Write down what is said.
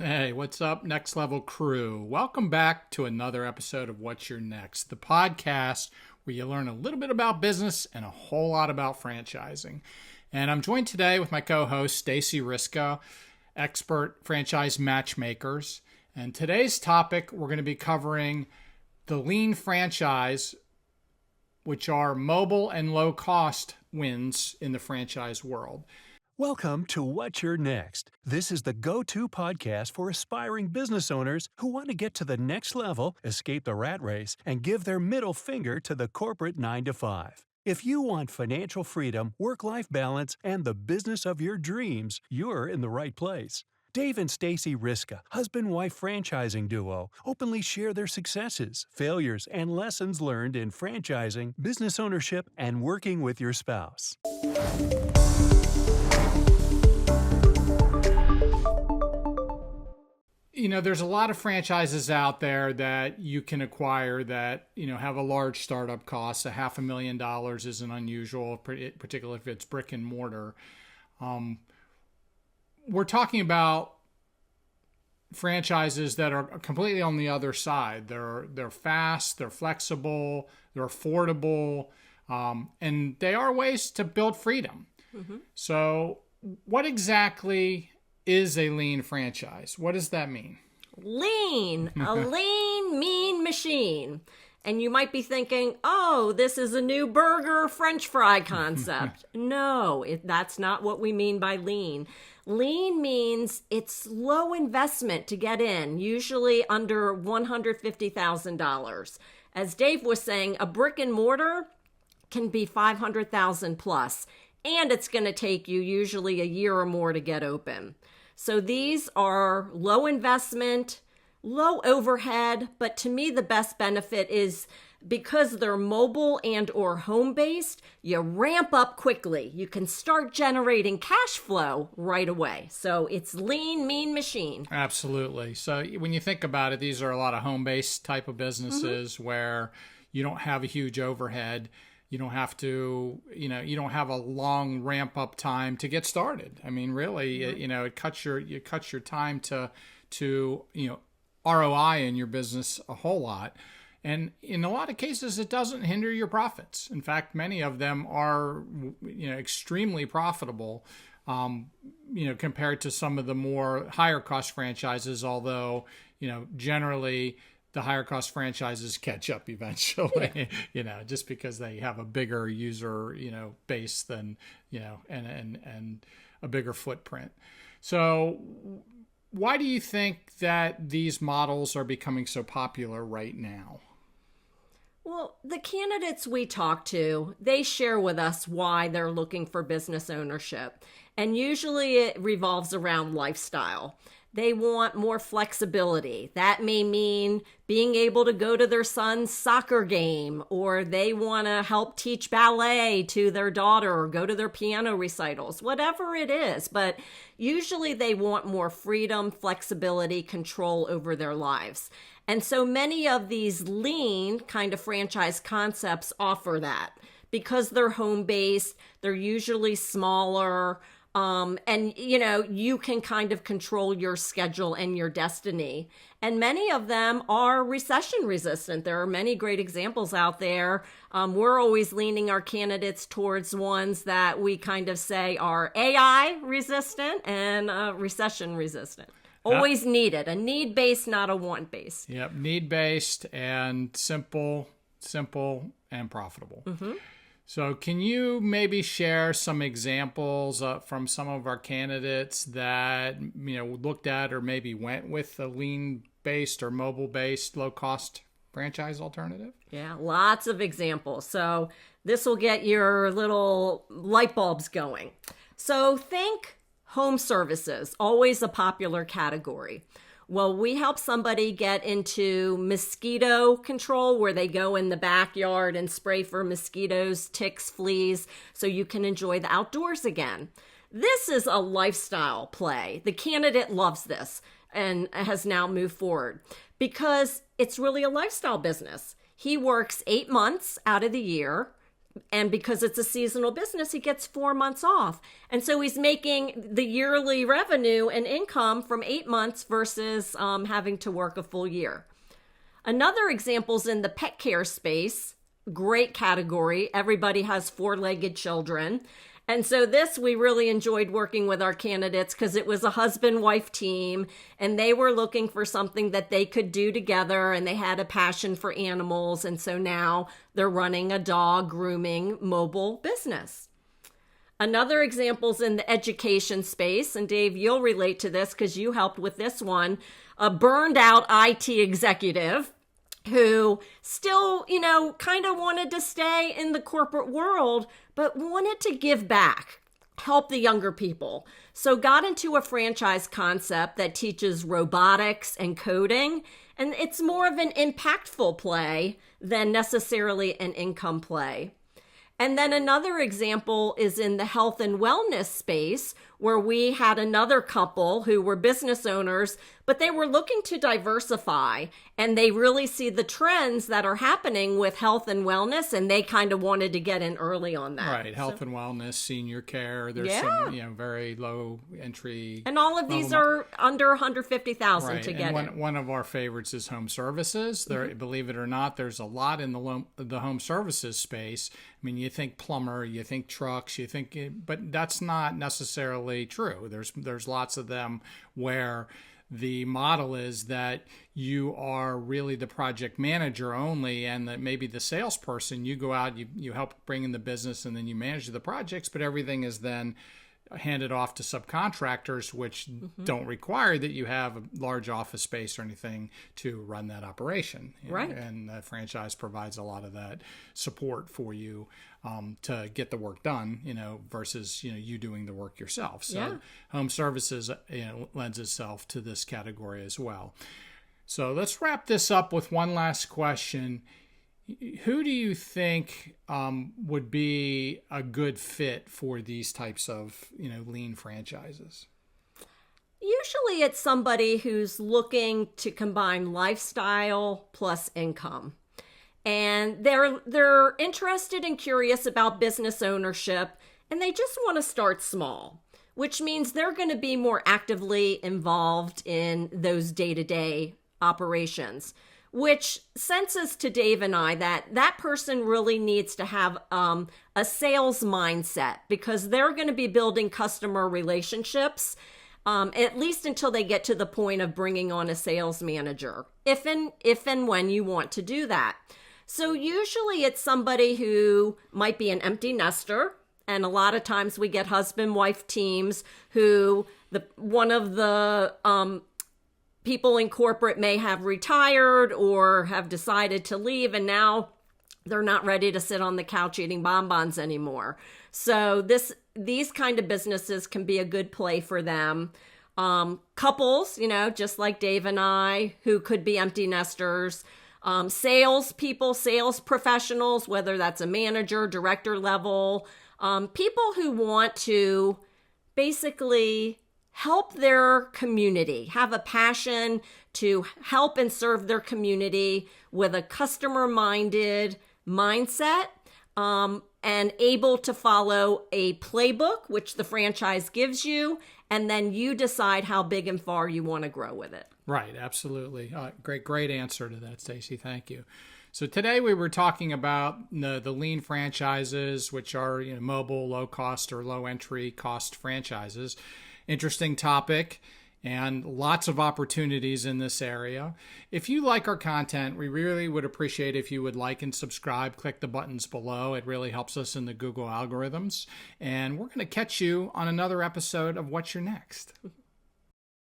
Hey, what's up, Next Level crew? Welcome back to another episode of What's Your Next, the podcast where you learn a little bit about business and a whole lot about franchising. And I'm joined today with my co-host, Stacy Riska, expert franchise matchmakers. And today's topic, we're going to be covering the lean franchise, which are mobile and low-cost wins in the franchise world. Welcome to What's Your Next. This is the go-to podcast for aspiring business owners who want to get to the next level, escape the rat race, and give their middle finger to the corporate 9-to-5. If you want financial freedom, work-life balance, and the business of your dreams, you're in the right place. Dave and Stacy Riska, husband-wife franchising duo, openly share their successes, failures, and lessons learned in franchising, business ownership, and working with your spouse. There's a lot of franchises out there that you can acquire that, have a large startup cost. $500,000 isn't unusual, particularly if it's brick and mortar. We're talking about franchises that are completely on the other side. They're fast, they're flexible, they're affordable, and they are ways to build freedom. Mm-hmm. So what exactly is a lean franchise? What does that mean? Lean, a lean, mean machine. And you might be thinking, oh, this is a new burger, French fry concept. No, that's not what we mean by lean. Lean means it's low investment to get in, usually under $150,000. As Dave was saying, a brick and mortar can be $500,000 plus, and it's going to take you usually a year or more to get open. So these are low investment, low overhead, but to me the best benefit is because they're mobile and or home-based, you ramp up quickly. You can start generating cash flow right away. So it's lean, mean machine. Absolutely. So when you think about it, these are a lot of home-based type of businesses where you don't have a huge overhead. You don't have to, you don't have a long ramp up time to get started. I mean, really, it cuts your time to ROI in your business a whole lot. And in a lot of cases, it doesn't hinder your profits. In fact, many of them are, extremely profitable, compared to some of the more higher cost franchises, although, generally the higher cost franchises catch up eventually, just because they have a bigger user, base than, and a bigger footprint. So why do you think that these models are becoming so popular right now? Well, the candidates we talk to, they share with us why they're looking for business ownership. And usually it revolves around lifestyle. They want more flexibility. That may mean being able to go to their son's soccer game, or they want to help teach ballet to their daughter or go to their piano recitals, whatever it is. But usually they want more freedom, flexibility, control over their lives. And so many of these lean kind of franchise concepts offer that because they're home-based, they're usually smaller, and, you can kind of control your schedule and your destiny. And many of them are recession resistant. There are many great examples out there. We're always leaning our candidates towards ones that we kind of say are AI resistant and recession resistant. Always needed. A need-based, not a want-based. Yep, need-based and simple and profitable. Mm-hmm. So can you maybe share some examples from some of our candidates that, looked at or maybe went with a lean-based or mobile-based low-cost franchise alternative? Yeah, lots of examples. So this will get your little light bulbs going. So think home services, always a popular category. Well, we help somebody get into mosquito control where they go in the backyard and spray for mosquitoes, ticks, fleas, so you can enjoy the outdoors again. This is a lifestyle play. The candidate loves this and has now moved forward because it's really a lifestyle business. He works 8 months out of the year, And because it's a seasonal business, he gets 4 months off. And so he's making the yearly revenue and income from 8 months versus having to work a full year. Another example is in the pet care space. Great category. Everybody has 4-legged children. And so this, we really enjoyed working with our candidates because it was a husband-wife team and they were looking for something that they could do together, and they had a passion for animals. And so now they're running a dog grooming mobile business. Another example is in the education space. And Dave, you'll relate to this because you helped with this one. A burned out IT executive who still, kind of wanted to stay in the corporate world, but wanted to give back, help the younger people. So got into a franchise concept that teaches robotics and coding, and it's more of an impactful play than necessarily an income play. And then another example is in the health and wellness space, where we had another couple who were business owners, but they were looking to diversify, and they really see the trends that are happening with health and wellness, and they kind of wanted to get in early on that. Right, health and wellness, senior care. There's some, very low entry. And all of these are under $150,000 to get in. One of our favorites is home services. There, believe it or not, there's a lot in the home services space. I mean, you think plumber, you think trucks, but that's not necessarily true. There's lots of them where the model is that you are really the project manager only, and that maybe the salesperson, you go out, you help bring in the business, and then you manage the projects, but everything is then handed off to subcontractors, which don't require that you have a large office space or anything to run that operation. Right. And the franchise provides a lot of that support for you to get the work done, versus, you doing the work yourself. So home services lends itself to this category as well. So let's wrap this up with one last question. Who do you think would be a good fit for these types of, lean franchises? Usually it's somebody who's looking to combine lifestyle plus income. And they're interested and curious about business ownership, and they just want to start small, which means they're going to be more actively involved in those day-to-day operations, which senses to Dave and I that person really needs to have a sales mindset, because they're going to be building customer relationships, at least until they get to the point of bringing on a sales manager, if and when you want to do that. So usually it's somebody who might be an empty nester, and a lot of times we get husband-wife teams who one of the people in corporate may have retired or have decided to leave, and now they're not ready to sit on the couch eating bonbons anymore. So these kind of businesses can be a good play for them. Couples, just like Dave and I, who could be empty nesters. Sales people, sales professionals, whether that's a manager, director level, people who want to basically help their community, have a passion to help and serve their community with a customer-minded mindset, and able to follow a playbook, which the franchise gives you, and then you decide how big and far you want to grow with it. Right, absolutely. Great answer to that, Stacey. Thank you. So today we were talking about the lean franchises, which are mobile, low cost or low entry cost franchises. Interesting topic, and lots of opportunities in this area. If you like our content, we really would appreciate if you would like and subscribe. Click the buttons below. It really helps us in the Google algorithms. And we're going to catch you on another episode of What's Your Next?